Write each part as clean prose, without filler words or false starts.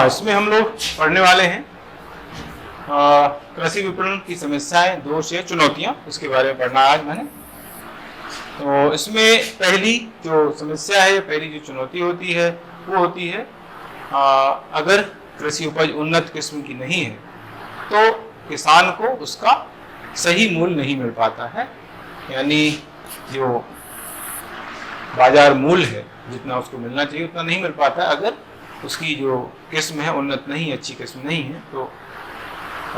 हाँ, इसमें हम लोग पढ़ने वाले हैं कृषि विपणन की समस्याएं, दोष या चुनौतियां, इसके बारे में पढ़ना आज मैंने। तो इसमें पहली जो समस्या है, पहली जो चुनौती होती है वो होती है अगर कृषि उपज उन्नत किस्म की नहीं है तो किसान को उसका सही मूल्य नहीं मिल पाता है, यानी जो बाजार मूल्य है जितना उसको मिलना चाहिए उतना नहीं मिल पाता अगर उसकी जो किस्म है उन्नत नहीं, अच्छी किस्म नहीं है तो।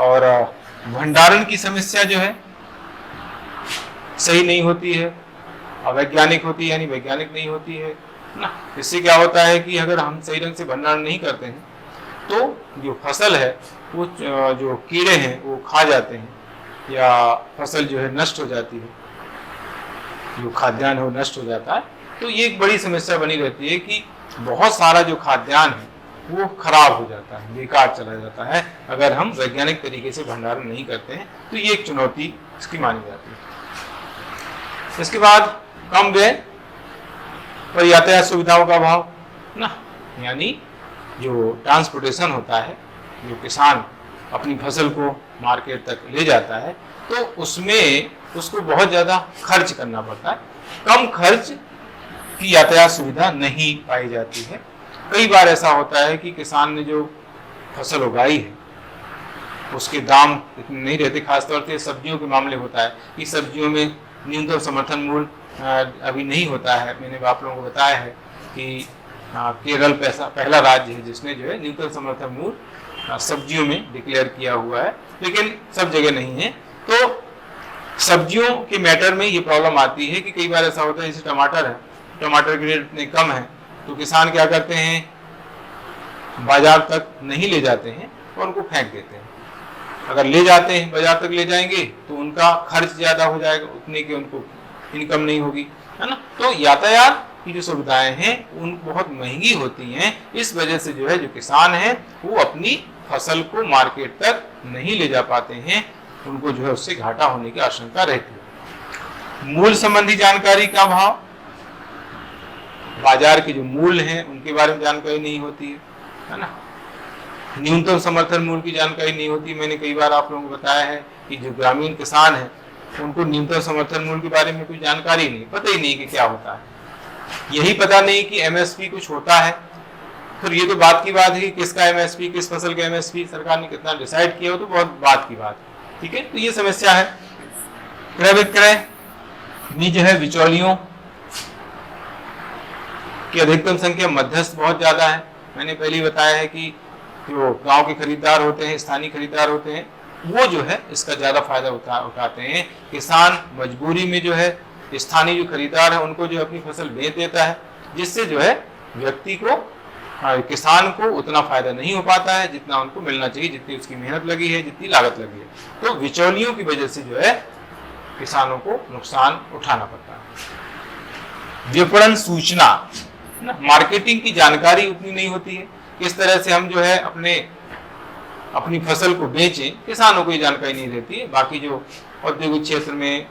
और भंडारण की समस्या जो है सही नहीं होती है, अवैज्ञानिक होती है, यानी वैज्ञानिक नहीं होती है ना। इससे क्या होता है कि अगर हम सही ढंग से भंडारण नहीं करते हैं तो जो फसल है वो जो कीड़े हैं वो खा जाते हैं या फसल जो है नष्ट हो जाती है, जो खाद्यान्न है वो नष्ट हो जाता है। तो ये एक बड़ी समस्या बनी रहती है कि बहुत सारा जो खाद्यान्न है वो खराब हो जाता है, बेकार चला जाता है अगर हम वैज्ञानिक तरीके से भंडारण नहीं करते हैं। तो ये एक चुनौती इसकी मानी जाती है। इसके बाद कम व्यय और यातायात सुविधाओं का अभाव ना, यानी जो ट्रांसपोर्टेशन होता है, जो किसान अपनी फसल को मार्केट तक ले जाता है तो उसमें उसको बहुत ज़्यादा खर्च करना पड़ता है। कम खर्च की यातायात सुविधा नहीं पाई जाती है। कई बार ऐसा होता है कि किसान ने जो फसल उगाई है उसके दाम इतने नहीं रहते, खासतौर से सब्जियों के मामले होता है कि सब्जियों में न्यूनतम समर्थन मूल्य अभी नहीं होता है। मैंने आप लोगों को बताया है कि केरल पहला राज्य है जिसने जो है न्यूनतम समर्थन मूल्य सब्जियों में डिक्लेयर किया हुआ है, लेकिन सब जगह नहीं है। तो सब्जियों के मैटर में ये प्रॉब्लम आती है कि कई बार ऐसा होता है, जैसे टमाटर है, टमाटर के रेट इतने कम है तो किसान क्या करते हैं, बाजार तक नहीं ले जाते हैं और उनको फेंक देते हैं। अगर ले जाते हैं, बाजार तक ले जाएंगे तो उनका खर्च ज़्यादा हो जाएगा, उतने की उनको इनकम नहीं होगी, है ना। तो यातायात की जो सुविधाएं हैं उन बहुत महंगी होती हैं। इस वजह से जो है जो किसान है वो अपनी फसल को मार्केट तक नहीं ले जा पाते हैं, उनको जो है उससे घाटा होने की आशंका रहती है। मूल्य संबंधी जानकारी का अभाव, बाजार के जो मूल्य हैं उनके बारे में जानकारी नहीं होती है ना। न्यूनतम समर्थन मूल्य की जानकारी नहीं होती। मैंने कई बार आप लोगों को बताया है कि जो ग्रामीण किसान है उनको न्यूनतम समर्थन मूल्य के बारे में कोई जानकारी नहीं, पता ही नहीं कि क्या होता है। यही पता नहीं कि एमएसपी कुछ होता है, फिर ये तो बात की बात है कि किसका एमएसपी, किस फसल का एमएसपी सरकार ने कितना डिसाइड किया हो, तो बहुत बात की बात है, ठीक है। तो ये समस्या है। क्रय विक्रय में जो है बिचौलियों की अधिकतम संख्या, मध्यस्थ बहुत ज्यादा है। मैंने पहले ही बताया है कि जो गांव के खरीदार होते हैं, स्थानीय खरीदार होते हैं, वो जो है इसका ज्यादा फायदा उठाते हैं। किसान मजबूरी में जो है स्थानीय जो खरीदार है उनको जो अपनी फसल बेच देता है, जिससे जो है व्यक्ति को, किसान को उतना फायदा नहीं हो पाता है जितना उनको मिलना चाहिए, जितनी उसकी मेहनत लगी है, जितनी लागत लगी है। तो बिचौलियों की वजह से जो है किसानों को नुकसान उठाना पड़ता है। विपणन सूचना, मार्केटिंग की जानकारी उतनी नहीं होती है, किस तरह से हम जो है अपनी फसल को बेचें, किसानों को ये जानकारी नहीं रहती है। बाकी जो औद्योगिक क्षेत्र में,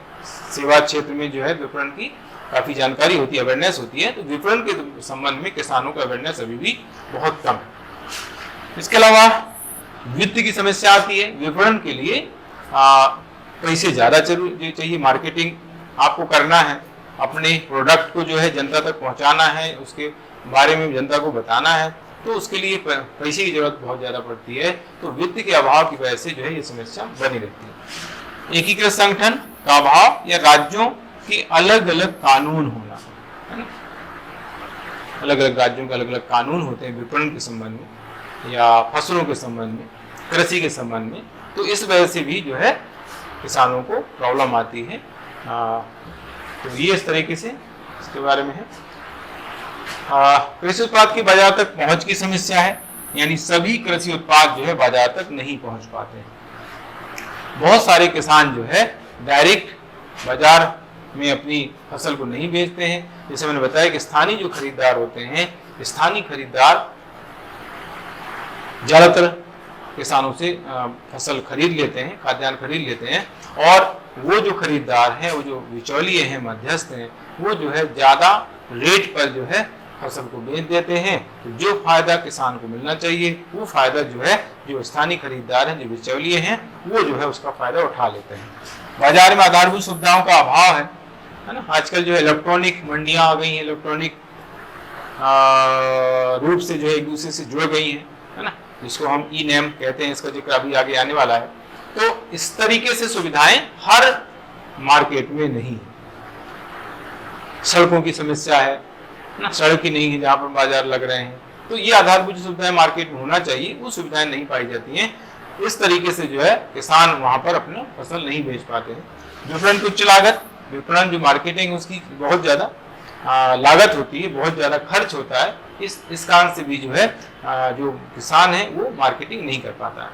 सेवा क्षेत्र में जो है विपणन की काफी जानकारी होती है, अवेयरनेस होती है। तो विपणन के संबंध में किसानों का अवेयरनेस अभी भी बहुत कम है। इसके अलावा वित्त की समस्या आती है। विपणन के लिए पैसे ज्यादा चाहिए, मार्केटिंग आपको करना है, अपने प्रोडक्ट को जो है जनता तक पहुंचाना है, उसके बारे में जनता को बताना है, तो उसके लिए पैसे की जरूरत बहुत ज्यादा पड़ती है। तो वित्त के अभाव की वजह से जो है ये समस्या बनी रहती है। एकीकृत संगठन का अभाव या राज्यों के अलग अलग कानून होना, है ना। अलग अलग राज्यों के अलग अलग कानून होते हैं विपणन के संबंध में या फसलों के संबंध में, कृषि के संबंध में। तो इस वजह से भी जो है किसानों को प्रॉब्लम आती है। तो ये इस तरीके से इसके बारे में है। कृषि उत्पाद की बाजार तक पहुंच की समस्या है, यानी सभी कृषि उत्पाद जो है बाजार तक नहीं पहुंच पाते हैं। बहुत सारे किसान जो है डायरेक्ट बाजार में अपनी फसल को नहीं बेचते हैं। जैसे मैंने बताया कि स्थानीय जो खरीदार होते हैं, स्थानीय खरीदार ज्यादातर किसानों से फसल खरीद लेते हैं, खाद्यान्न खरीद लेते हैं, और वो जो खरीदार हैं, वो जो बिचौलिए हैं, मध्यस्थ हैं, वो जो है ज्यादा रेट पर जो है फसल को बेच देते हैं, तो जो फायदा किसान को मिलना चाहिए वो फायदा जो है जो स्थानीय खरीदार हैं, जो बिचौलिए हैं, वो जो है उसका फायदा उठा लेते हैं। बाजार में आधारभूत सुविधाओं का अभाव है ना। आजकल जो है इलेक्ट्रॉनिक मंडियां आ गई हैं, इलेक्ट्रॉनिक रूप से जो है एक दूसरे से जुड़ गई हैं, है ना, जिसको हम ई नेम कहते हैं, इसका जिक्र अभी आगे आने वाला है। तो इस तरीके से सुविधाएं हर मार्केट में नहीं है। सड़कों की समस्या है ना, सड़क ही नहीं है जहाँ पर बाजार लग रहे हैं, तो ये आधारभूत सुविधाएं मार्केट में होना चाहिए, वो सुविधाएं नहीं पाई जाती हैं। इस तरीके से जो है किसान वहां पर अपना फसल नहीं बेच पाते हैं। विपणन की उच्च लागत, विपणन जो मार्केटिंग उसकी बहुत ज्यादा लागत होती है, बहुत ज्यादा खर्च होता है, इस कारण से भी जो है जो किसान है वो मार्केटिंग नहीं कर पाता है।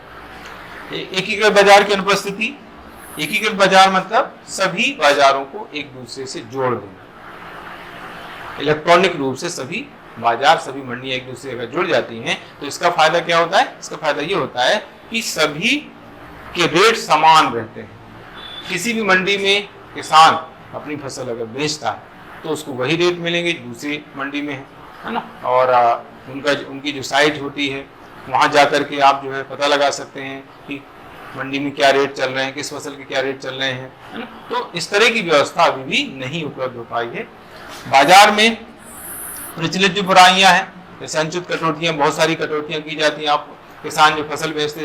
एकीकृत बाजार की अनुपस्थिति, एकीकृत बाजार मतलब सभी बाजारों को एक दूसरे से जोड़ देना। इलेक्ट्रॉनिक रूप से सभी बाजार, सभी मंडियां एक दूसरे का जुड़ जाती हैं, तो इसका फायदा क्या होता है? इसका फायदा ये होता है कि सभी के रेट समान रहते हैं। किसी भी मंडी में किसान अपनी फसल अगर बेचता है तो उसको वही रेट मिलेंगे दूसरी मंडी में, है ना। और उनकी जो साइट होती है वहाँ जा कर के आप जो है पता लगा सकते हैं कि मंडी में क्या रेट चल रहे हैं, किस फसल के क्या रेट चल रहे हैं, है ना। तो इस तरह की व्यवस्था अभी भी नहीं उपलब्ध हो पाई है। बाजार में प्रचलित जो बुराइयां हैं, जैसे अनुचित कटौतियां, बहुत सारी कटौतियां की जाती हैं। आप किसान जो फसल बेचने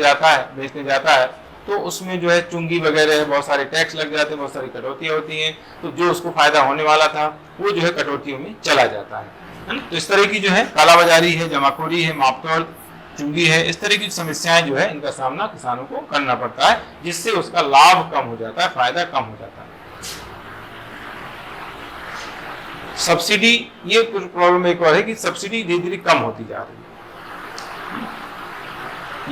जाता है तो उसमें जो है चुंगी वगैरह बहुत सारे टैक्स लग जाते हैं, बहुत सारी कटौतियां होती हैं, तो जो उसको फायदा होने वाला था वो जो है कटौतियों में चला जाता है ना। तो इस तरह की जो है कालाबाजारी है, जमाखोरी है, मापतोल, चुंगी है, इस तरह की समस्याएं जो है इनका सामना किसानों को करना पड़ता है, जिससे उसका लाभ कम हो जाता है, फायदा कम हो जाता है। सब्सिडी, ये कुछ प्रॉब्लम एक और है कि सब्सिडी धीरे धीरे कम होती जा रही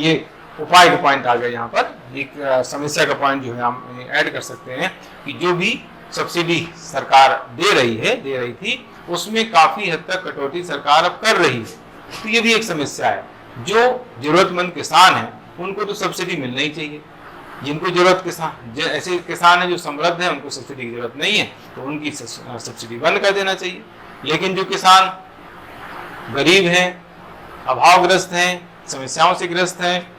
है। ये उपाय का पॉइंट आ गया यहाँ पर, एक समस्या का पॉइंट जो है हम ऐड कर सकते हैं कि जो भी सब्सिडी सरकार दे रही थी उसमें काफी हद तक कटौती सरकार अब कर रही है, तो ये भी एक समस्या है। जो जरूरतमंद किसान है उनको तो सब्सिडी मिलना ही चाहिए। जिनको जरूरत किसान, ऐसे किसान है जो समृद्ध है, उनको सब्सिडी की जरूरत नहीं है, तो उनकी सब्सिडी बंद कर देना चाहिए। लेकिन जो किसान गरीब हैं, अभावग्रस्त हैं, समस्याओं से ग्रस्त हैं,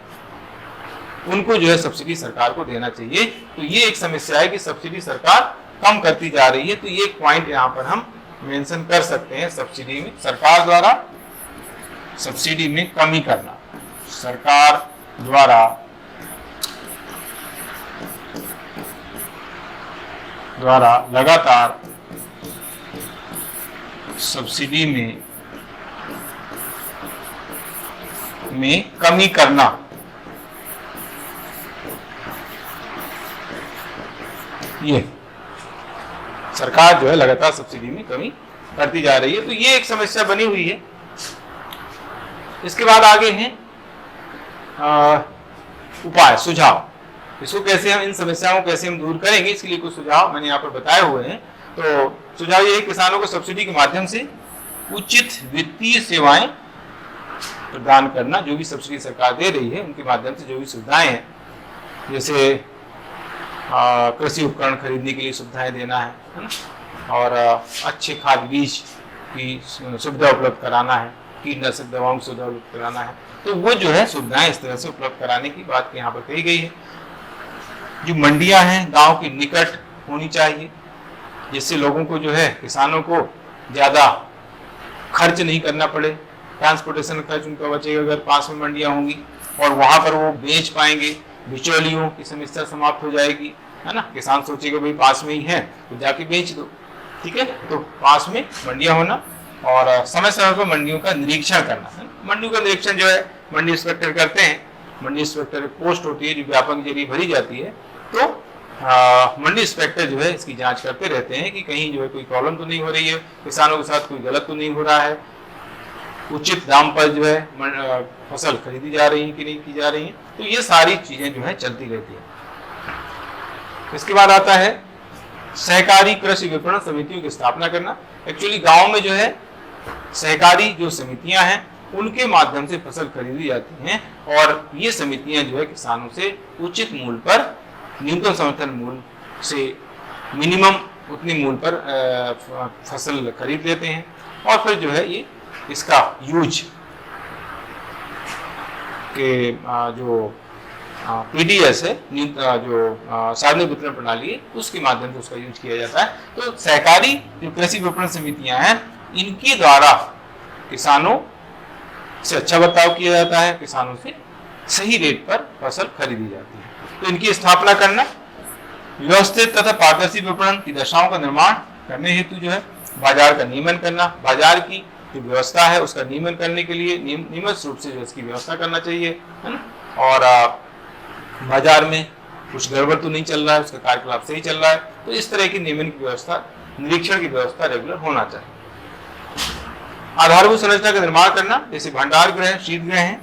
उनको जो है सब्सिडी सरकार को देना चाहिए। तो ये एक समस्या है कि सब्सिडी सरकार कम करती जा रही है, तो ये एक पॉइंट यहाँ पर हम मेंशन कर सकते हैं। सब्सिडी में सरकार द्वारा सब्सिडी में कमी करना, सरकार द्वारा लगातार सब्सिडी में कमी करना, ये सरकार जो है लगातार सब्सिडी में कमी करती जा रही है, तो ये एक समस्या बनी हुई है। इसके बाद आगे हैं उपाय, सुझाव। इसको कैसे हम, इन समस्याओं को कैसे हम दूर करेंगे, इसके लिए कुछ सुझाव मैंने यहाँ पर बताए हुए हैं। तो सुझाव ये है, किसानों को सब्सिडी के माध्यम से उचित वित्तीय सेवाएं प्रदान करना। जो भी सब्सिडी सरकार दे रही है उनके माध्यम से जो भी सुविधाएं हैं, जैसे कृषि उपकरण खरीदने के लिए सुविधाएं देना है ना, और अच्छे खाद बीज की सुविधा उपलब्ध कराना है, कीटनाशक दवाओं की सुविधा उपलब्ध कराना है, तो वो जो है सुविधाएं इस तरह से उपलब्ध कराने की बात यहाँ पर कही गई है। जो मंडियां हैं गांव के निकट होनी चाहिए, जिससे लोगों को जो है, किसानों को ज़्यादा खर्च नहीं करना पड़े, ट्रांसपोर्टेशन खर्च उनका बचेगा अगर पास में मंडियां होंगी, और वहाँ पर वो बेच पाएंगे, बिचौलियों की समस्या समाप्त हो जाएगी, है ना। किसान सोचेगा भाई पास में ही है तो जाके बेच दो, ठीक है। तो पास में मंडियां होना और समय समय पर मंडियों का निरीक्षण करना है। मंडियों का निरीक्षण जो है मंडी इंस्पेक्टर करते हैं। मंडी इंस्पेक्टर एक पोस्ट होती है जो व्यापक के जरिए भरी जाती है, तो मंडी इंस्पेक्टर जो है इसकी जांच करते रहते हैं कि कहीं जो है कोई प्रॉब्लम तो नहीं हो रही है, किसानों के साथ कोई गलत तो नहीं हो रहा है, उचित दाम पर जो है फसल खरीदी जा रही है कि नहीं की जा रही है। तो ये सारी चीजें जो है चलती रहती है। इसके बाद आता है सहकारी कृषि विपणन समितियों की स्थापना करना। एक्चुअली गांव में जो है सहकारी जो समितियां हैं उनके माध्यम से फसल खरीदी जाती हैं, और ये समितियां जो है किसानों से उचित मूल्य पर, न्यूनतम समर्थन मूल्य से मिनिमम उतने मूल्य पर फसल खरीद लेते हैं, और फिर जो है ये इसका यूज के जो पीडीएस है, जो सार्वजनिक वितरण प्रणाली है, उसके माध्यम से उसका यूज किया जाता है। तो सहकारी जो कृषि विपणन समितियां हैं, इनके द्वारा किसानों से अच्छा बर्ताव किया जाता है, किसानों से सही रेट पर फसल खरीदी जाती है। तो इनकी स्थापना करना, व्यवस्थित तथा पारदर्शी विपणन की दशाओं का निर्माण करने हेतु जो है बाजार का नियमन करना, बाजार की जो व्यवस्था है उसका नियमन करने के लिए नियमित रूप से जो इसकी व्यवस्था करना चाहिए, है ना। और बाजार में कुछ गड़बड़ तो नहीं चल रहा है, उसका कार्यकलाप सही चल रहा है, तो इस तरह की नियमन की व्यवस्था, निरीक्षण की व्यवस्था रेगुलर होना चाहिए। आधारभूत संरचना का निर्माण करना, जैसे भंडार गृह, शीतगृह हैं।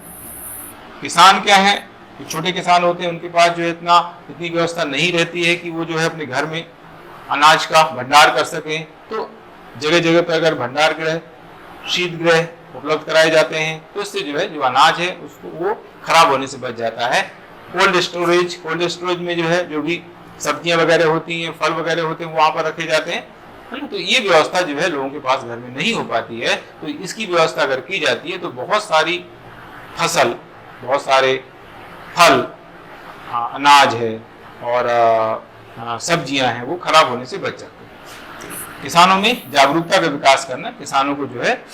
किसान क्या है, छोटे किसान होते हैं, उनके पास जो है इतनी व्यवस्था नहीं रहती है कि वो जो है अपने घर में अनाज का भंडार कर सकें। तो जगह जगह पर अगर भंडार गृह, शीत गृह उपलब्ध कराए जाते हैं, तो इससे जो है जो अनाज है उसको वो खराब होने से बच जाता है। कोल्ड स्टोरेज में जो है जो भी सब्जियां वगैरह होती हैं, फल वगैरह होते हैं, वो वहां पर रखे जाते हैं। तो ये व्यवस्था जो है लोगों के पास घर में नहीं हो पाती है। तो इसकी व्यवस्था अगर की जाती है तो बहुत सारी फसल, बहुत सारे फल, अनाज है और सब्जियां हैं, वो खराब होने से बच जाते हैं। किसानों में जागरूकता का विकास करना, किसानों को जो है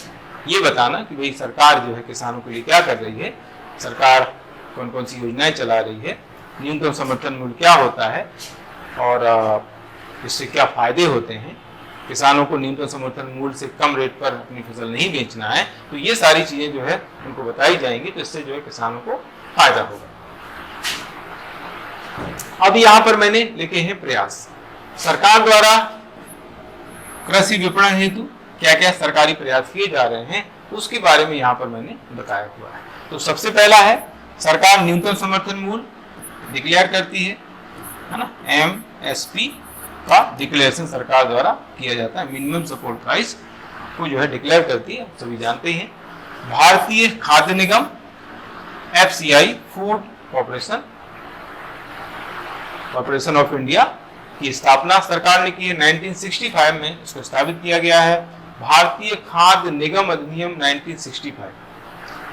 ये बताना कि भाई सरकार जो है किसानों के लिए क्या कर रही है, सरकार कौन कौन सी योजनाएं चला रही है, न्यूनतम समर्थन मूल्य क्या होता है और इससे क्या फायदे होते हैं, किसानों को न्यूनतम समर्थन मूल्य से कम रेट पर अपनी फसल नहीं बेचना है। तो ये सारी चीजें जो है उनको बताई जाएंगी, तो इससे जो है किसानों को फायदा होगा। अब यहाँ पर मैंने लिखे हैं प्रयास। सरकार द्वारा कृषि विपणन हेतु क्या क्या सरकारी प्रयास किए जा रहे हैं, उसके बारे में यहाँ पर मैंने बताया हुआ है। तो सबसे पहला है, सरकार न्यूनतम समर्थन मूल्य डिक्लेयर करती है ना। MSP का डिक्लेरेशन सरकार द्वारा किया जाता है, मिनिमम सपोर्ट प्राइस को जो है डिक्लेयर करती है, सभी जानते हैं। भारतीय खाद्य निगम FCI, food corporation of India की स्थापना सरकार ने की है 1965 में, इसको स्थापित किया गया है। भारतीय खाद्य निगम अधिनियम 1965,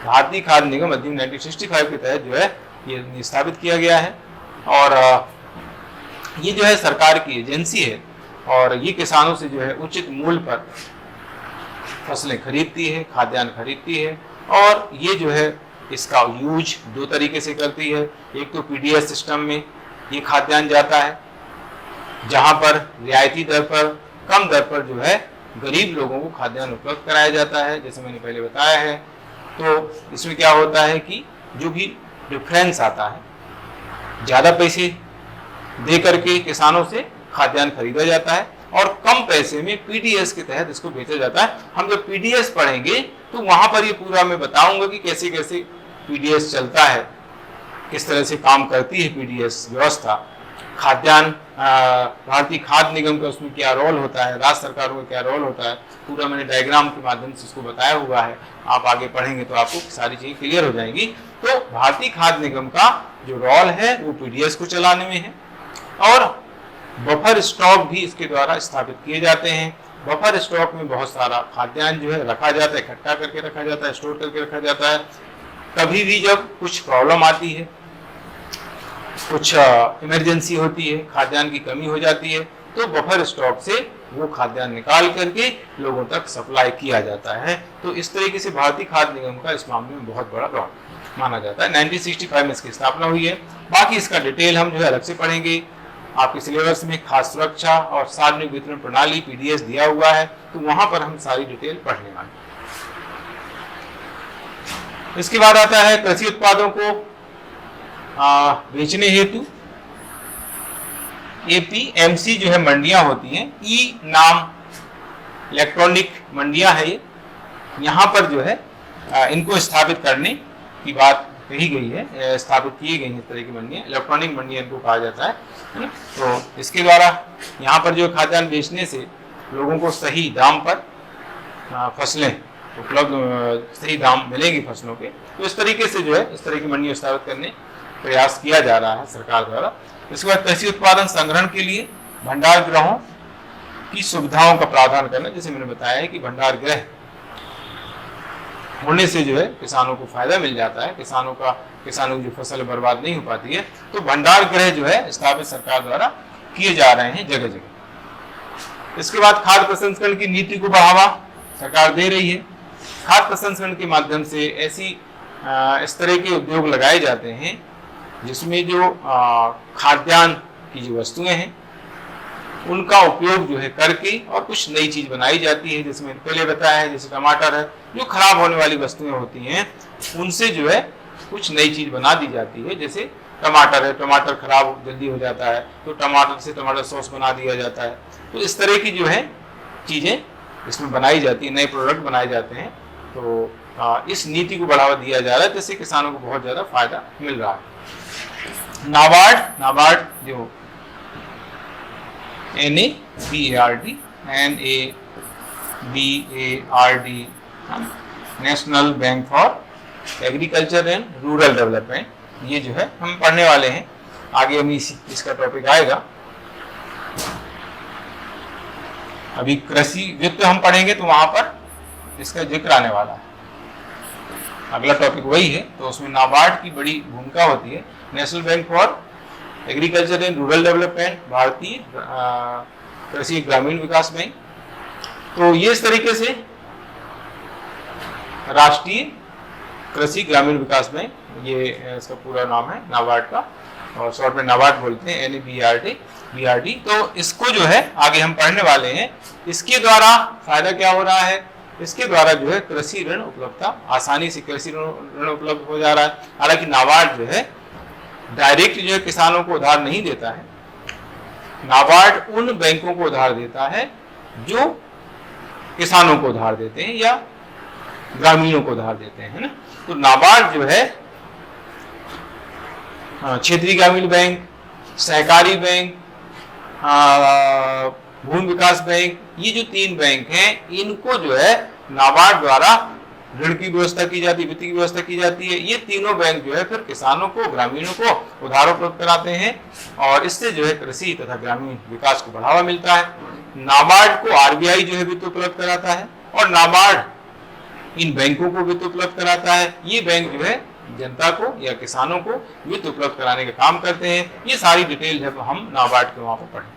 भारतीय खाद्य निगम अधिनियम 1965 के तहत जो है ये स्थापित किया गया है। और ये जो है सरकार की एजेंसी है और ये किसानों से जो है उचित मूल्य पर फसलें खरीदती है, खाद्यान्न खरीदती है। और ये जो है इसका यूज दो तरीके से करती है। एक तो PDS सिस्टम में ये खाद्यान्न जाता है, जहां पर रियायती दर पर, कम दर पर जो है गरीब लोगों को खाद्यान्न उपलब्ध कराया जाता है, जैसे मैंने पहले बताया है। तो इसमें क्या होता है कि जो भी डिफरेंस आता है, ज़्यादा पैसे दे करके किसानों से खाद्यान्न खरीदा जाता है और कम पैसे में PDS के तहत इसको बेचा जाता है। हम जब PDS पढ़ेंगे तो वहां पर ये पूरा मैं बताऊंगा कि कैसे कैसे PDS चलता है, किस तरह से काम करती है PDS व्यवस्था। खाद्यान्न, भारतीय खाद्य निगम का उसमें क्या रोल होता है, राज्य सरकारों का क्या रोल होता है, पूरा मैंने डायग्राम के माध्यम से इसको बताया हुआ है। आप आगे पढ़ेंगे तो आपको सारी चीजें क्लियर हो जाएंगी। तो भारतीय खाद्य निगम का जो रोल है वो PDS को चलाने में है। और बफर स्टॉक भी इसके द्वारा स्थापित किए जाते हैं। बफर स्टॉक में बहुत सारा खाद्यान्न जो है रखा जाता है, इकट्ठा करके रखा जाता है, स्टोर करके रखा जाता है। कभी भी जब कुछ प्रॉब्लम आती है, कुछ इमरजेंसी होती है, खाद्यान्न की कमी हो जाती है, तो बफर स्टॉक से वो खाद्यान्न निकाल करके लोगों तक सप्लाई किया जाता है। तो इस तरीके से भारतीय खाद्य निगम का इस मामले में बहुत बड़ा रोल माना जाता है। 1965 में इसकी स्थापना हुई है। बाकी इसका डिटेल हम जो है अलग से पढ़ेंगे। आपके सिलेबस में खाद्य सुरक्षा और सार्वजनिक वितरण प्रणाली PDS दिया हुआ है, तो वहां पर हम सारी डिटेल पढ़ने वाले। इसके बाद आता है कृषि उत्पादों को बेचने हेतु APMC जो है मंडियां होती हैं, नाम इलेक्ट्रॉनिक मंडियां है ये। यहाँ पर जो है इनको स्थापित करने की बात कही गई है, स्थापित की गई है इस तरह की मंडियां, इलेक्ट्रॉनिक मंडियां इनको कहा जाता है ना। तो इसके द्वारा यहाँ पर जो खाद्यान्न बेचने से लोगों को सही दाम पर फसलें उपलब्ध, सही दाम मिलेंगी फसलों के। तो इस तरीके से जो है इस तरह की मंडियां स्थापित करने प्रयास किया जा रहा है सरकार द्वारा। इसके बाद कृषि उत्पादन संग्रहण के लिए भंडार गृहों की सुविधाओं का प्रावधान करना। जैसे मैंने बताया है कि भंडार गृह होने से जो है किसानों को फायदा मिल जाता है, किसानों की जो फसल बर्बाद नहीं हो पाती है। तो भंडार गृह जो है स्थापित सरकार द्वारा किए जा रहे हैं जगह जगह। इसके बाद खाद्य प्रसंस्करण की नीति को बढ़ावा सरकार दे रही है। खाद्य प्रसंस्करण के माध्यम से इस तरह के उद्योग लगाए जाते हैं जिसमें जो खाद्यान्न की जो वस्तुएं हैं उनका उपयोग जो है करके और कुछ नई चीज बनाई जाती है। जिसमें पहले बताया है जैसे टमाटर है, जो खराब होने वाली वस्तुएं होती हैं उनसे जो है कुछ नई चीज बना दी जाती है। जैसे टमाटर है, टमाटर खराब जल्दी हो जाता है तो टमाटर से टमाटर सॉस बना दिया जाता है। तो इस तरह की जो है चीजें इसमें बनाई जाती है, नए प्रोडक्ट बनाए जाते हैं। तो इस नीति को बढ़ावा दिया जा रहा है जिससे किसानों को बहुत ज्यादा फायदा मिल रहा है। नाबार्ड जो NABARD national bank for agriculture and rural development, ये जो है हम पढ़ने वाले हैं। आगे हम इसका टॉपिक आएगा। अभी कृषि वित्त हम पढ़ेंगे तो वहां पर इसका जिक्र आने वाला है। अगला टॉपिक वही है, तो उसमें नाबार्ड की बड़ी भूमिका होती है। National bank for agriculture and rural development, भारतीय कृषि ग्रामीण विकास बैंक। तो ये इस तरीके से राष्ट्रीय कृषि ग्रामीण विकास बैंक, ये इसका पूरा नाम है नाबार्ड का, और शॉर्ट में नाबार्ड बोलते हैं, NABARD। तो इसको जो है आगे हम पढ़ने वाले हैं। इसके द्वारा फायदा क्या हो रहा है, इसके द्वारा जो है कृषि ऋण उपलब्धता, आसानी से कृषि ऋण उपलब्ध हो जा रहा है। हालांकि नाबार्ड जो है डायरेक्ट जो है किसानों को उधार नहीं देता है, नाबार्ड उन बैंकों को उधार देता है जो किसानों को उधार देते हैं या ग्रामीणों को उधार देते हैं, है ना। तो नाबार्ड जो है क्षेत्रीय ग्रामीण बैंक, सहकारी बैंक, भूमि विकास बैंक, ये जो 3 बैंक हैं इनको जो है नाबार्ड द्वारा ऋण की व्यवस्था की जाती है, वित्त की व्यवस्था की जाती है। ये तीनों बैंक जो है फिर किसानों को, ग्रामीणों को उधार उपलब्ध कराते हैं और इससे जो है कृषि तथा ग्रामीण विकास को बढ़ावा मिलता है। नाबार्ड को RBI जो है वित्त उपलब्ध कराता है और नाबार्ड इन बैंकों को वित्त उपलब्ध कराता है। ये बैंक जो है जनता को या किसानों को वित्त उपलब्ध कराने का काम करते हैं। ये सारी डिटेल जब हम नाबार्ड के वहां पर पढ़ें।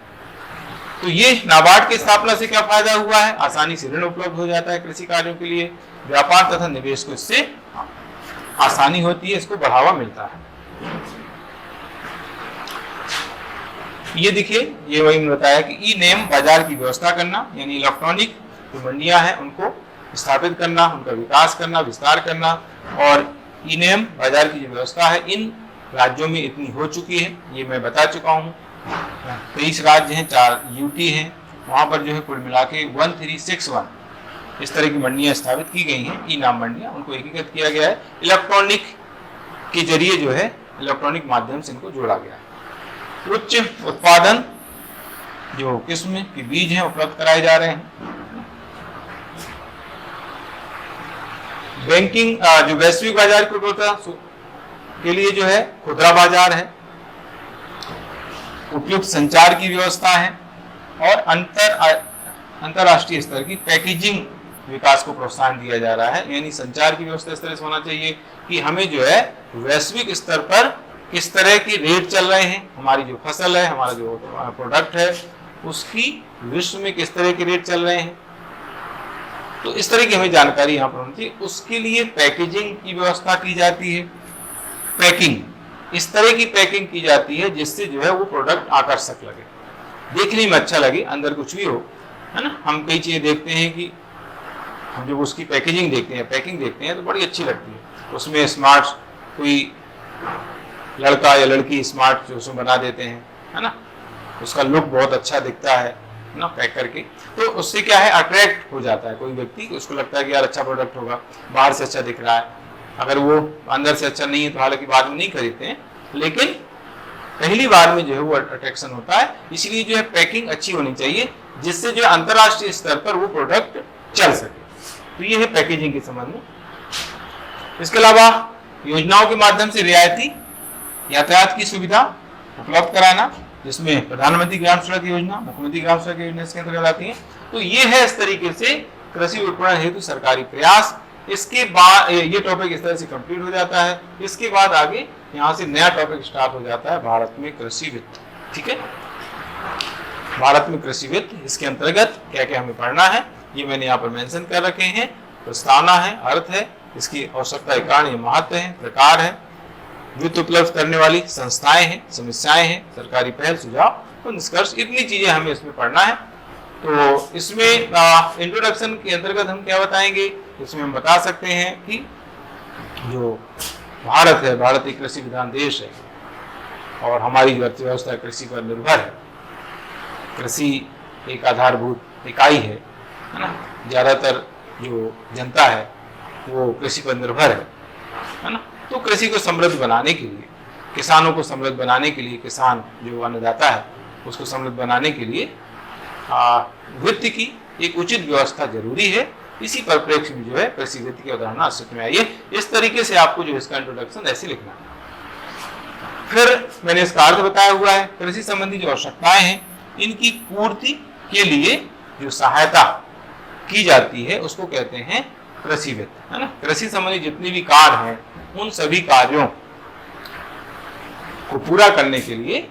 तो ये नाबार्ड की स्थापना से क्या फायदा हुआ है, आसानी से ऋण उपलब्ध हो जाता है कृषि कार्यों के लिए, व्यापार तथा निवेश को इससे आसानी होती है, इसको बढ़ावा मिलता है। ये देखिए, ये वही मैंने बताया कि ई-नेम बाजार की व्यवस्था करना, यानी इलेक्ट्रॉनिक जो मंडियां हैं उनको स्थापित करना, उनका विकास करना, विस्तार करना। और ई-नेम बाजार की जो व्यवस्था है इन राज्यों में इतनी हो चुकी है, ये मैं बता चुका हूँ। 23 राज्य हैं, 4 UT हैं, वहां पर जो है कुल मिला के 1361 इस तरह की मंडियां स्थापित की गई हैं, ई-नाम मंडियां, उनको एकीकृत किया गया है। इलेक्ट्रॉनिक के जरिए जो है, इलेक्ट्रॉनिक माध्यम से इनको जोड़ा गया है। उच्च उत्पादन जो किस्म के बीज हैं उपलब्ध कराए जा रहे हैं। बैंकिंग जो वैश्विक बाजार की उपलब्धता के लिए जो है खुदरा बाजार है, उपयुक्त संचार की व्यवस्था है और अंतरराष्ट्रीय स्तर की पैकेजिंग विकास को प्रोत्साहन दिया जा रहा है। यानी संचार की व्यवस्था इस तरह से होना चाहिए कि हमें जो है वैश्विक स्तर पर किस तरह के रेट चल रहे हैं, हमारी जो फसल है, हमारा जो प्रोडक्ट है उसकी विश्व में किस तरह के रेट चल रहे हैं, तो इस तरह की हमें जानकारी यहाँ पर होनी चाहिए। उसके लिए पैकेजिंग की व्यवस्था की जाती है। पैकिंग, इस तरह की पैकिंग की जाती है जिससे जो है वो प्रोडक्ट आकर्षक लगे, देखने में अच्छा लगे, अंदर कुछ भी हो, है ना। हम कई चीजें देखते हैं कि हम जब उसकी पैकेजिंग देखते हैं, पैकिंग देखते हैं तो बड़ी अच्छी लगती है। उसमें स्मार्ट कोई लड़का या लड़की स्मार्ट जो उसमें बना देते हैं, है ना, उसका लुक बहुत अच्छा दिखता है ना पैक करके, तो उससे क्या है अट्रैक्ट हो जाता है कोई व्यक्ति, उसको लगता है कि यार अच्छा प्रोडक्ट होगा, बाहर से अच्छा दिख रहा है। अगर वो अंदर से अच्छा नहीं है तो हालांकि बाद में नहीं खरीदते हैं, लेकिन पहली बार में जो है वो अट्रैक्शन होता है। इसलिए जो है पैकिंग अच्छी होनी चाहिए जिससे जो अंतरराष्ट्रीय स्तर पर वो प्रोडक्ट चल सके। तो ये है पैकेजिंग के संबंध में। इसके अलावा योजनाओं के माध्यम से रियायती यातायात की सुविधा उपलब्ध कराना, जिसमें प्रधानमंत्री ग्राम सड़क योजना, मुख्यमंत्री ग्राम सड़क योजना इसके अंतर्गत आती है। तो ये है इस तरीके से कृषि विपणन हेतु सरकारी प्रयास इसके बाद ये टॉपिक इस तरह से कंप्लीट हो जाता है। इसके बाद आगे यहाँ से नया टॉपिक स्टार्ट हो जाता है, भारत में कृषि वित्त। ठीक है, भारत में कृषि वित्त, इसके अंतर्गत क्या क्या हमें पढ़ना है ये मैंने यहाँ पर मेंशन कर रखे हैं। प्रस्तावना है, अर्थ है, इसकी आवश्यकता के कारण, महत्व है, प्रकार है, वित्त उपलब्ध करने वाली संस्थाएं हैं, समस्याएं हैं, सरकारी पहल, सुझाव और निष्कर्ष, इतनी चीजें हमें इसमें पढ़ना है। तो इसमें इंट्रोडक्शन के अंतर्गत हम क्या बताएंगे, इसमें हम बता सकते हैं कि जो भारत है, भारत एक कृषि प्रधान देश है और हमारी जो अर्थव्यवस्था कृषि पर निर्भर है। कृषि एक आधारभूत इकाई है ना। ज्यादातर जो जनता है वो कृषि पर निर्भर है ना। तो कृषि को समृद्ध बनाने के लिए, किसानों को समृद्ध बनाने के लिए, किसान जो अन्नदाता है उसको समृद्ध बनाने के लिए वित्त की एक उचित व्यवस्था जरूरी है। इसी परिप्रेक्ष्य में जो है कृषि वित्त की अवधारणा अस्तित्व में आई है। इस तरीके से आपको जो इसका इंट्रोडक्शन ऐसे लिखना है। फिर मैंने इसका अर्थ बताया हुआ है। कृषि संबंधी जो आवश्यकताएं हैं इनकी पूर्ति के लिए जो सहायता की जाती है उसको कहते हैं कृषि वित्त, है ना। कृषि संबंधी जितने भी कार्य हैं उन सभी कार्यों को पूरा करने के लिए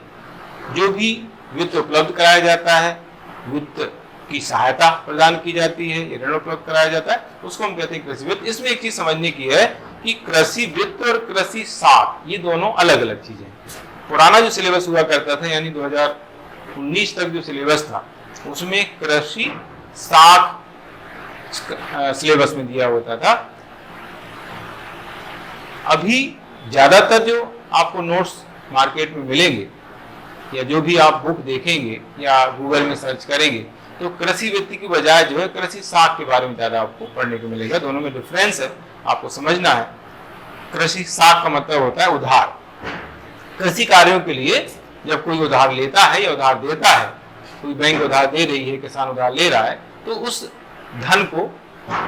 जो भी वित्त उपलब्ध कराया जाता है, वित्त की सहायता प्रदान की जाती है, ऋण उपलब्ध कराया जाता है, उसको हम कहते हैं कृषि वित्त। इसमें एक चीज समझने की है कि कृषि वित्त और कृषि साख ये दोनों अलग अलग चीजें हैं। पुराना जो सिलेबस हुआ करता था यानी 2019 तक जो सिलेबस था उसमें कृषि साख सिलेबस में दिया होता था। अभी ज्यादातर जो आपको नोट्स मार्केट में मिलेंगे या जो भी आप बुक देखेंगे या गूगल में सर्च करेंगे तो कृषि वित्त की बजाय जो है कृषि साख के बारे में ज्यादा आपको पढ़ने को मिलेगा। दोनों में डिफरेंस है, आपको समझना है। कृषि साख का मतलब होता है उधार। कृषि कार्यों के लिए जब कोई उधार लेता है या उधार देता है, कोई बैंक उधार दे रही है, किसान उधार ले रहा है, तो उस धन को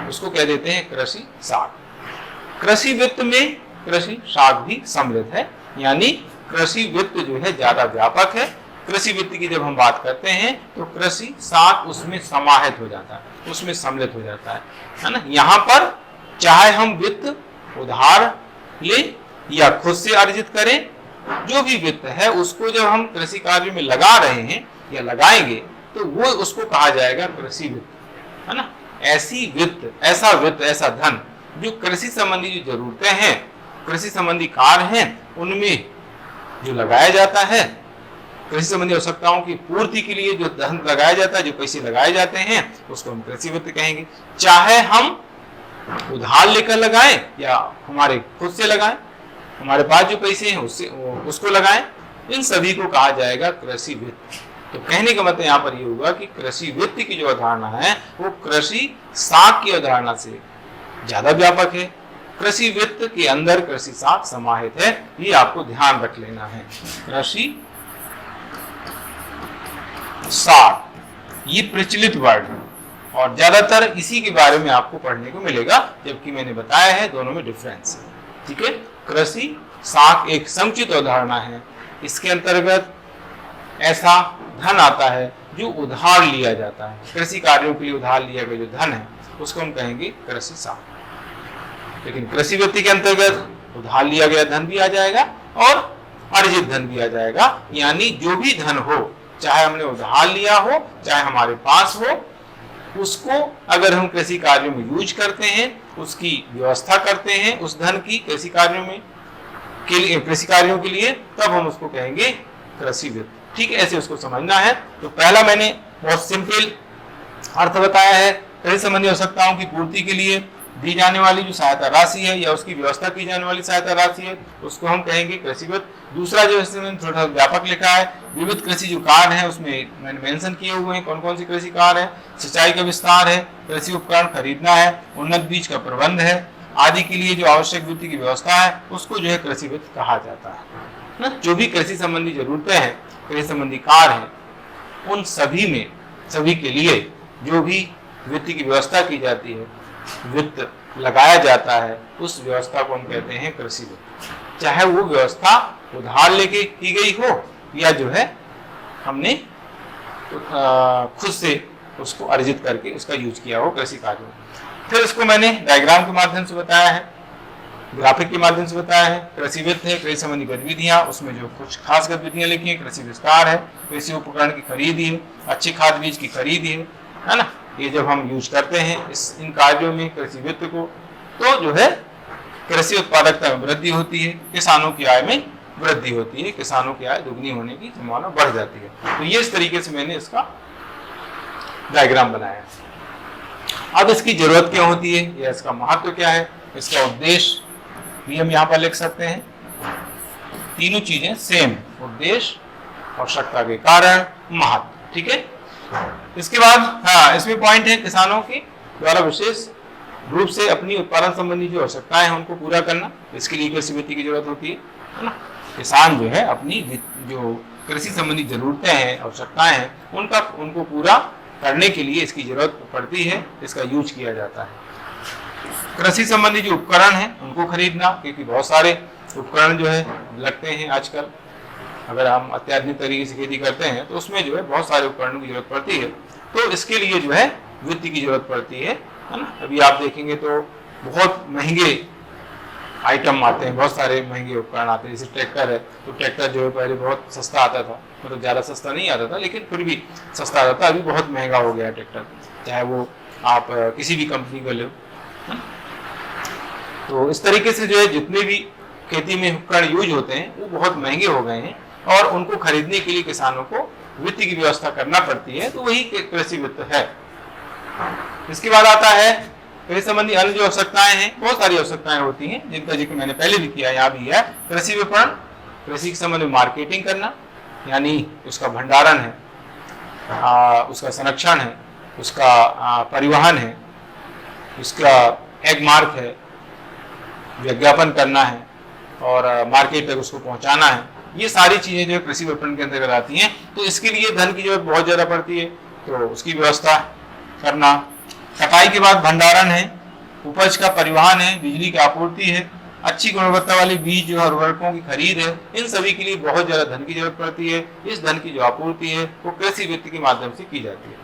उसको कह देते हैं कृषि साख। कृषि वित्त में कृषि साख भी सम्मिलित है, यानी कृषि वित्त जो है ज्यादा व्यापक है। कृषि वित्त की जब हम बात करते हैं तो कृषि साख उसमें समाहित हो जाता है, उसमें सम्मिलित हो जाता है ना। यहाँ पर चाहे हम वित्त उधार ले या खुद से अर्जित करें, जो भी वित्त है उसको जब हम कृषि कार्य में लगा रहे हैं या लगाएंगे तो वो उसको कहा जाएगा कृषि वित्त, है ना। ऐसी वित्त, ऐसा धन जो कृषि संबंधी जो जरूरतें हैं, कृषि संबंधी कार्य हैं, उनमें जो लगाया जाता है, कृषि संबंधी आवश्यकताओं की पूर्ति के लिए जो धन लगाया जाता है, जो पैसे लगाए जाते हैं, उसको हम कृषि वित्त कहेंगे। चाहे हम उधार लेकर लगाएं या हमारे खुद से लगाएं, हमारे पास जो पैसे हैं उससे उसको लगाएं, इन सभी को कहा जाएगा कृषि वित्त। तो कहने का मतलब यहाँ पर ये होगा कि कृषि वित्त की जो अवधारणा है वो कृषि साख की अवधारणा से ज्यादा व्यापक है। कृषि वित्त के अंदर कृषि साख समाहित है, ये आपको ध्यान रख लेना है। कृषि साख ये प्रचलित वर्ड है और ज्यादातर इसी के बारे में आपको पढ़ने को मिलेगा, जबकि मैंने बताया है दोनों में डिफरेंस है। ठीक है, कृषि साख एक समुचित अवधारणा है। इसके अंतर्गत ऐसा धन आता है जो उधार लिया जाता है। कृषि कार्यों के लिए उधार लिया गया जो धन है उसको हम कहेंगे कृषि साख। लेकिन कृषि वित्त के अंतर्गत उधार लिया गया धन भी आ जाएगा और अर्जित धन भी आ जाएगा, यानी जो भी धन हो, चाहे हमने उधार लिया हो चाहे हमारे पास हो, उसको अगर हम कृषि कार्यों में यूज करते हैं, उसकी व्यवस्था करते हैं उस धन की कृषि कार्यों में कृषि कार्यों के लिए, तब हम उसको कहेंगे कृषि वित्त। ठीक है, ऐसे उसको समझना है। तो पहला मैंने बहुत सिंपल अर्थ बताया है। कृषि संबंधी आवश्यकताओं की पूर्ति के लिए दी जाने वाली जो सहायता राशि है या उसकी व्यवस्था की जाने वाली सहायता राशि है उसको हम कहेंगे कृषि वित्त। दूसरा जो इसमें थोड़ा व्यापक लिखा है, विविध कृषि जो कार्य है उसमें मैंने मेंशन किए हुए हैं कौन कौन सी कृषि कार्य है। सिंचाई का विस्तार है, कृषि उपकरण खरीदना है, उन्नत बीज का प्रबंध है आदि के लिए जो आवश्यक वित्त की व्यवस्था है उसको जो है कृषि वित्त कहा जाता है ना। जो भी कृषि संबंधी जरूरतें हैं, कृषि संबंधी कार्य हैं, उन सभी में, सभी के लिए जो भी वित्त की व्यवस्था की जाती है, वित्त लगाया जाता है, उस व्यवस्था को हम कहते हैं कृषि वित्त। चाहे वो व्यवस्था उधार लेके की गई हो या जो है हमने खुद से उसको अर्जित करके उसका यूज किया हो कृषि कार्यों में। फिर इसको मैंने डायग्राम के माध्यम से बताया है, ग्राफिक के माध्यम से बताया है। कृषि वित्त है, कृषि संबंधी गतिविधियां, उसमें जो कुछ खास गतिविधियां लिखी है, कृषि विस्तार है, कृषि उपकरण की खरीद है, अच्छी खाद बीज की खरीद है ना। ये जब हम यूज करते हैं इन कार्यों में कृषि वित्त को, तो जो है कृषि उत्पादकता में वृद्धि होती है, किसानों की आय में वृद्धि होती है, किसानों की आय दुगनी होने की संभावना बढ़ जाती है। तो ये इस तरीके से मैंने इसका डायग्राम बनाया। अब इसकी जरूरत क्या होती है या इसका महत्व क्या है, इसका उद्देश्य भी हम यहाँ पर लिख सकते हैं। तीनों चीजें सेम, उद्देश्य, आवश्यकता के कारण, महत्व, ठीक है। इसके बाद हाँ, इसमें पॉइंट है किसानों के द्वारा विशेष रूप से अपनी उत्पादन संबंधी जो आवश्यकताएं हैं उनको पूरा करना, इसके लिए कृषि वित्त की जरूरत होती है ना। किसान जो है अपनी जो कृषि संबंधी जरूरतें हैं, आवश्यकताएं हैं, उनको पूरा करने के लिए इसकी जरूरत पड़ती है, इसका यूज किया जाता है। कृषि संबंधी जो उपकरण हैं उनको खरीदना, क्योंकि बहुत सारे उपकरण जो है लगते हैं आजकल। अगर हम अत्याधुनिक तरीके से खेती करते हैं तो उसमें जो है बहुत सारे उपकरणों की जरूरत पड़ती है, तो इसके लिए जो है वित्त की जरूरत पड़ती है ना। अभी आप देखेंगे तो बहुत महंगे आइटम आते हैं, बहुत सारे महंगे उपकरण आते हैं। जैसे ट्रैक्टर है, तो ट्रैक्टर जो है पहले बहुत सस्ता आता था, मतलब ज़्यादा सस्ता नहीं आता था, लेकिन फिर भी सस्ता आता था। अभी बहुत महंगा हो गया है ट्रैक्टर, चाहे वो आप किसी भी कंपनी को लो। तो इस तरीके से जो है जितने भी खेती में उपकरण यूज होते हैं वो बहुत महंगे हो गए हैं, और उनको खरीदने के लिए किसानों को वित्त की व्यवस्था करना पड़ती है, तो वही कृषि वित्त है। इसके बाद आता है कृषि संबंधी अन्य जो आवश्यकताएं हैं, बहुत सारी आवश्यकताएं होती हैं जिनका जिक्र मैंने पहले भी किया, यहाँ भी है। कृषि विपणन, कृषि के संबंध में मार्केटिंग करना, यानी उसका भंडारण है, उसका संरक्षण है, उसका परिवहन है, उसका एग मार्क है, विज्ञापन करना है और मार्केट तक उसको पहुंचाना है। ये सारी चीजें जो है कृषि विपणन के अंतर्गत आती हैं। तो इसके लिए धन की जरूरत बहुत ज्यादा पड़ती है, तो उसकी व्यवस्था करना। कटाई के बाद भंडारण है, उपज का परिवहन है, बिजली की आपूर्ति है, अच्छी गुणवत्ता वाले बीज और उर्वरकों की खरीद है। इन सभी के लिए बहुत ज्यादा धन की जरूरत पड़ती है। इस धन की जो आपूर्ति है वो कृषि वित्त के माध्यम से की जाती है।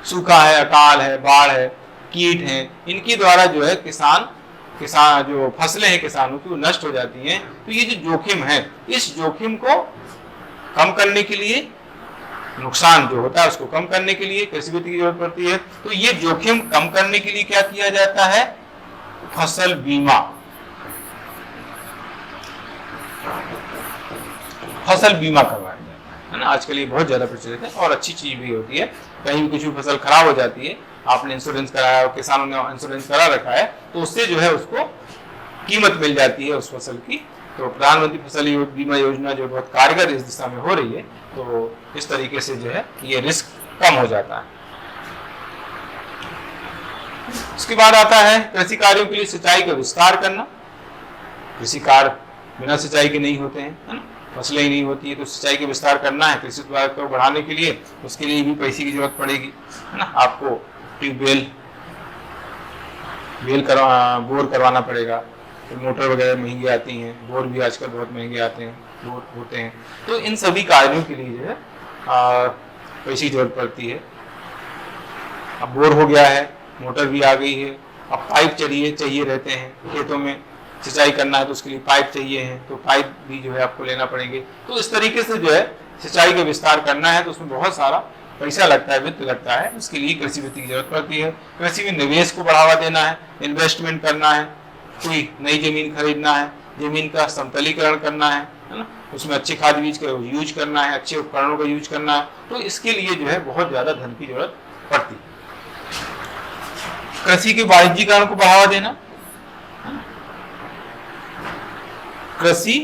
सूखा है, अकाल है, बाढ़ है, कीट है, इनके द्वारा जो है किसान जो फसलें हैं किसानों की वो नष्ट हो जाती हैं। तो ये जो जोखिम है, इस जोखिम को कम करने के लिए, नुकसान जो होता है उसको कम करने के लिए कृषि वित्त की जरूरत पड़ती है। तो ये जोखिम कम करने के लिए क्या किया जाता है, फसल बीमा। फसल बीमा करवाया जाता है ना, आजकल ये बहुत ज्यादा प्रचलित है और अच्छी चीज भी होती है। कहीं भी कुछ भी फसल खराब हो जाती है, आपने इंश्योरेंस कराया और किसानों ने इंश्योरेंस करा रखा है, तो उससे जो है उसको कीमत मिल जाती है उस फसल की। तो प्रधानमंत्री फसल बीमा योजना जो बहुत कारगर इस दिशा में हो रही है, तो इस तरीके से जो है ये रिस्क कम हो जाता है। उसके बाद आता है कृषि कार्यों के लिए सिंचाई का विस्तार करना। कृषि कार्य बिना सिंचाई के नहीं होते हैं, है ना, फसलें ही नहीं होती है, तो सिंचाई का विस्तार करना है कृषि उत्पादकता को बढ़ाने के लिए। उसके लिए भी पैसे की जरूरत पड़ेगी, है ना। आपको ट्यूबवेल बोर करवाना पड़ेगा, तो मोटर वगैरह महंगी आती हैं, बोर भी आजकल बहुत महंगे आते हैं, बोर होते हैं। तो इन सभी कार्यों के लिए जो है पैसे की जरूरत पड़ती है। अब बोर हो गया है, मोटर भी आ गई है, अब पाइप चाहिए रहते हैं, खेतों में सिंचाई करना है तो उसके लिए पाइप चाहिए है, तो पाइप भी जो है आपको लेना पड़ेंगे। तो इस तरीके से जो है सिंचाई का विस्तार करना है, तो उसमें बहुत सारा पैसा लगता है, वित्त लगता है। उसके लिए कृषि वित्त की जरूरत पड़ती है। कृषि में निवेश को बढ़ावा देना है, इन्वेस्टमेंट करना है, कोई नई जमीन खरीदना है, जमीन का समतलीकरण करना है ना, उसमें अच्छे खाद बीज का यूज करना है, अच्छे उपकरणों का यूज करना है। तो इसके लिए जो है बहुत ज्यादा धन की जरूरत पड़ती है। कृषि के वाणिज्यीकरण को बढ़ावा देना, कृषि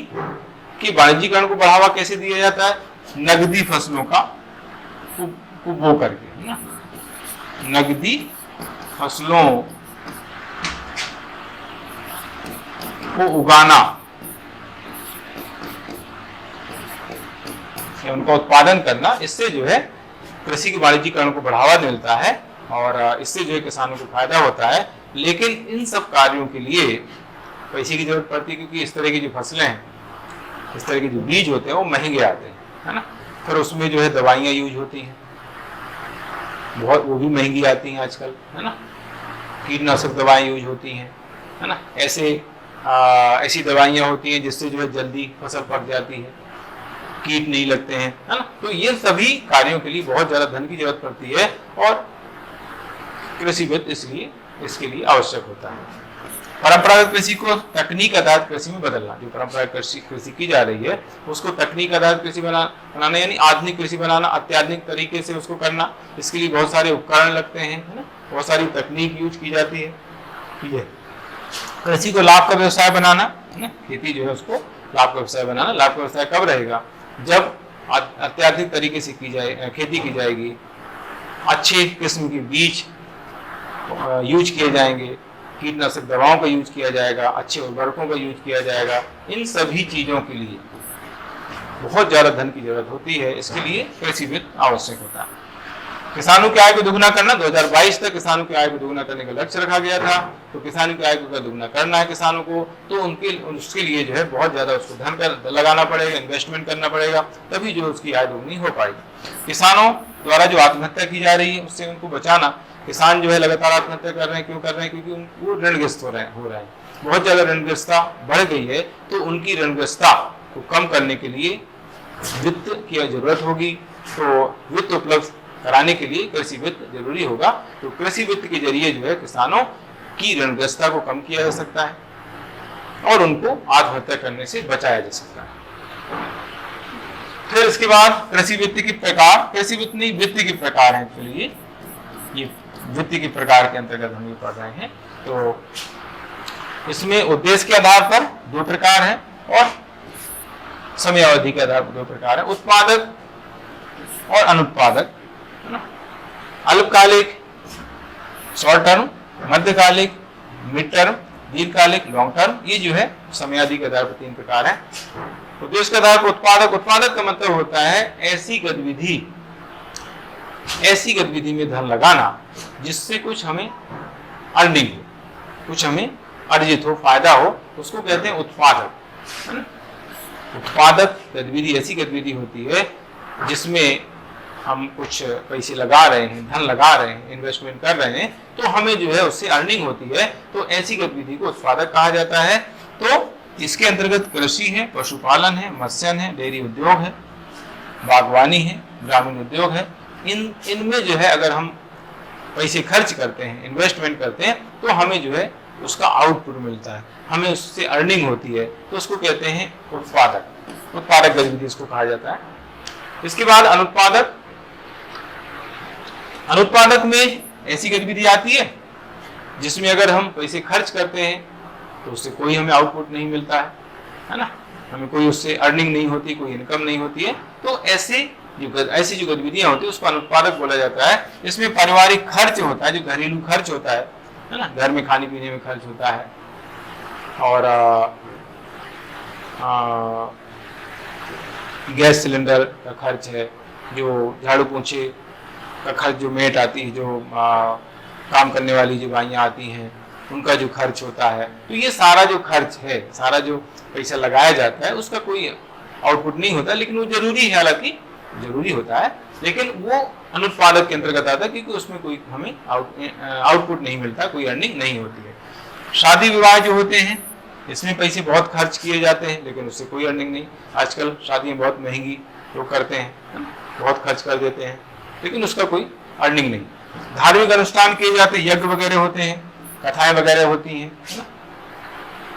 के वाणिज्यीकरण को बढ़ावा कैसे दिया जाता है, नगदी फसलों का उपभोग करके, है ना, नगदी फसलों को उगाना, उनका उत्पादन करना, इससे जो है कृषि के वाणिज्यीकरण को बढ़ावा मिलता है और इससे जो है किसानों को फायदा होता है। लेकिन इन सब कार्यों के लिए पैसे की जरूरत पड़ती है, क्योंकि इस तरह की जो फसलें हैं, इस तरह के जो बीज होते हैं वो महंगे आते हैं, है ना। फिर उसमें जो है दवाइयाँ यूज होती हैं, बहुत वो भी महंगी आती हैं आजकल, है ना। कीटनाशक दवाएं यूज होती हैं, है ना। ऐसी दवाइयाँ होती हैं जिससे जो है जल्दी फसल पक जाती है, कीट नहीं लगते हैं, है ना। तो ये सभी कार्यों के लिए बहुत ज़्यादा धन की जरूरत पड़ती है और कृषि वित्त इसलिए इसके लिए आवश्यक होता है। परंपरागत कृषि को तकनीक आधारित कृषि में बदलना, जो परंपरागत कृषि की जा रही है उसको तकनीक आधारित कृषि बनाना, यानी आधुनिक कृषि बनाना, अत्याधुनिक तरीके से उसको करना। इसके लिए बहुत सारे उपकरण लगते हैं, है ना, बहुत सारी तकनीक यूज की जाती है। ठीक है, कृषि को लाभ का व्यवसाय बनाना, है ना, खेती जो है उसको लाभ का व्यवसाय बनाना। लाभ का व्यवसाय कब रहेगा? जब अत्याधुनिक तरीके से खेती की जाएगी, अच्छे किस्म के बीज यूज किए जाएंगे, कीटनाशक दवाओं का यूज किया जाएगा, अच्छे उर्वरकों का यूज किया जाएगा। इन सभी चीज़ों के लिए बहुत ज़्यादा धन की जरूरत होती है, इसके लिए कृषि वित्त आवश्यक होता है। किसानों की आय को दोगुना करना, 2022 तक किसानों की आय को दोगुना करने का लक्ष्य रखा गया था। तो किसानों की आय को दोगुना करना है किसानों को, तो उसके लिए जो है बहुत ज़्यादा उसको धन लगाना पड़ेगा, इन्वेस्टमेंट करना पड़ेगा, तभी जो उसकी आय दोगुनी हो पाएगी। किसानों द्वारा जो आत्महत्या की जा रही है उससे उनको बचाना। किसान जो है लगातार आत्महत्या कर रहे हैं, क्यों कर रहे हैं? क्योंकि उनको ऋणग्रस्त हो रहे हैं, बहुत ज़्यादा ऋणग्रस्ता बढ़ गई है। तो उनकी ऋणग्रस्ता को कम करने के लिए वित्त की जरूरत होगी। तो वित्त उपलब्ध कराने के लिए कृषि वित्त जरूरी होगा। तो कृषि वित्त के जरिए जो है किसानों की ऋणग्रस्ता को कम किया जा सकता है और उनको आत्महत्या करने से बचाया जा सकता है। फिर इसके बाद कृषि वित्त के प्रकार, कृषि वित्त नहीं वित्त के प्रकार हैं, चलिए ये वित्त के प्रकार के अंतर्गत हम ये पढ़ रहे हैं। तो इसमें उद्देश्य के आधार पर 2 प्रकार है और समय अवधि के आधार पर 2 प्रकार है, उत्पादक और अनुत्पादक। अल्पकालिक शॉर्ट टर्म, मध्यकालिक मिड टर्म, दीर्घकालिक लॉन्ग टर्म। ये जो है समयावधि के आधार पर 3 प्रकार है। उद्देश्य के आधार पर उत्पादक, उत्पादक का मतलब होता है ऐसी गतिविधि में धन लगाना जिससे कुछ हमें अर्निंग हो, कुछ हमें अर्जित हो, फायदा हो, उसको कहते हैं उत्पादक। उत्पादक गतिविधि ऐसी गतिविधि होती है जिसमें हम कुछ पैसे लगा रहे हैं, धन लगा रहे हैं, इन्वेस्टमेंट कर रहे हैं, तो हमें जो है उससे अर्निंग होती है। तो ऐसी गतिविधि को उत्पादक कहा जाता है। तो इसके अंतर्गत कृषि है, पशुपालन है, मत्स्यन है, डेयरी उद्योग है, बागवानी है, ग्रामीण उद्योग है। इनमें जो है अगर हम पैसे खर्च करते हैं, इन्वेस्टमेंट करते हैं, तो हमें जो है उसका आउटपुट मिलता है, हमें उससे अर्निंग होती है, तो उसको कहते हैं उत्पादक। उत्पादक गतिविधि इसको कहा जाता है। इसके बाद अनुत्पादक, अनुत्पादक में ऐसी गतिविधि आती है जिसमें अगर हम पैसे खर्च करते हैं तो उससे कोई हमें आउटपुट नहीं मिलता है ना, हमें कोई उससे अर्निंग नहीं होती, कोई इनकम नहीं होती है। तो ऐसी जो गतिविधियां होती है उसको अनुत्पादक बोला जाता है। इसमें पारिवारिक खर्च होता है, जो घरेलू खर्च होता है ना, घर में खाने पीने में खर्च होता है, और गैस सिलेंडर का खर्च है, जो झाड़ू पोंछे का खर्च, जो मेट आती है, जो काम करने वाली जो भाइयाँ आती हैं, उनका जो खर्च होता है। तो ये सारा जो खर्च है, सारा जो पैसा लगाया जाता है, उसका कोई आउटपुट नहीं होता, लेकिन वो जरूरी है, हालांकि जरूरी होता है, लेकिन वो अनुत्पादक के अंतर्गत आता है क्योंकि उसमें कोई हमें आउटपुट नहीं मिलता, कोई अर्निंग नहीं होती है। शादी विवाह जो होते हैं इसमें पैसे बहुत खर्च किए जाते हैं, लेकिन उससे कोई अर्निंग नहीं। आजकल शादियाँ बहुत महंगी लोग करते हैं, बहुत खर्च कर देते हैं, लेकिन उसका कोई अर्निंग नहीं। धार्मिक अनुष्ठान किए जाते हैं, यज्ञ वगैरह होते हैं, कथाएं वगैरह होती हैं, है ना,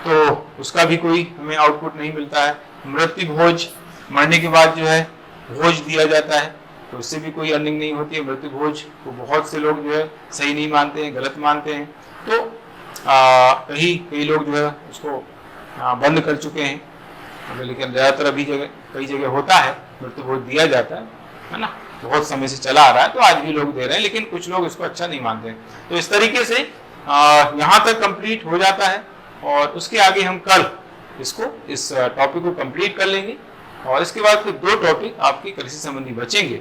तो उसका भी कोई हमें आउटपुट नहीं मिलता है। मृत्यु भोज, मरने के बाद जो है भोज दिया जाता है, तो उससे भी कोई अर्निंग नहीं होती है। मृत्यु भोज को बहुत से लोग जो है सही नहीं मानते हैं, गलत मानते हैं। तो कई लोग जो है उसको बंद कर चुके हैं, लेकिन ज़्यादातर अभी कई जगह होता है, मृत्यु भोज दिया जाता है ना, बहुत समय से चला आ रहा है, तो आज भी लोग दे रहे हैं, लेकिन कुछ लोग इसको अच्छा नहीं मानते हैं। तो इस तरीके से यहाँ तक कंप्लीट हो जाता है, और उसके आगे हम कल इस टॉपिक को कंप्लीट कर लेंगे, और इसके बाद फिर 2 टॉपिक आपके कृषि संबंधी बचेंगे।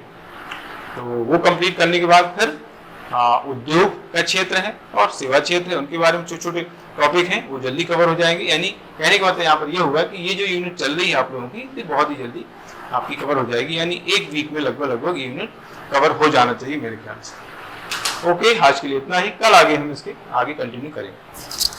तो वो कंप्लीट करने के बाद फिर उद्योग का क्षेत्र है और सेवा क्षेत्र है, उनके बारे में छोटे छोटे टॉपिक हैं, वो जल्दी कवर हो जाएंगे। यानी कहने का मतलब यहाँ पर ये होगा कि ये जो यूनिट चल रही है आप लोगों की, ये बहुत ही जल्दी आपकी कवर हो जाएगी, यानी 1 वीक में लगभग ये यूनिट कवर हो जाना चाहिए मेरे ख्याल से। ओके, आज के लिए इतना ही, कल आगे हम इसके आगे कंटिन्यू करेंगे।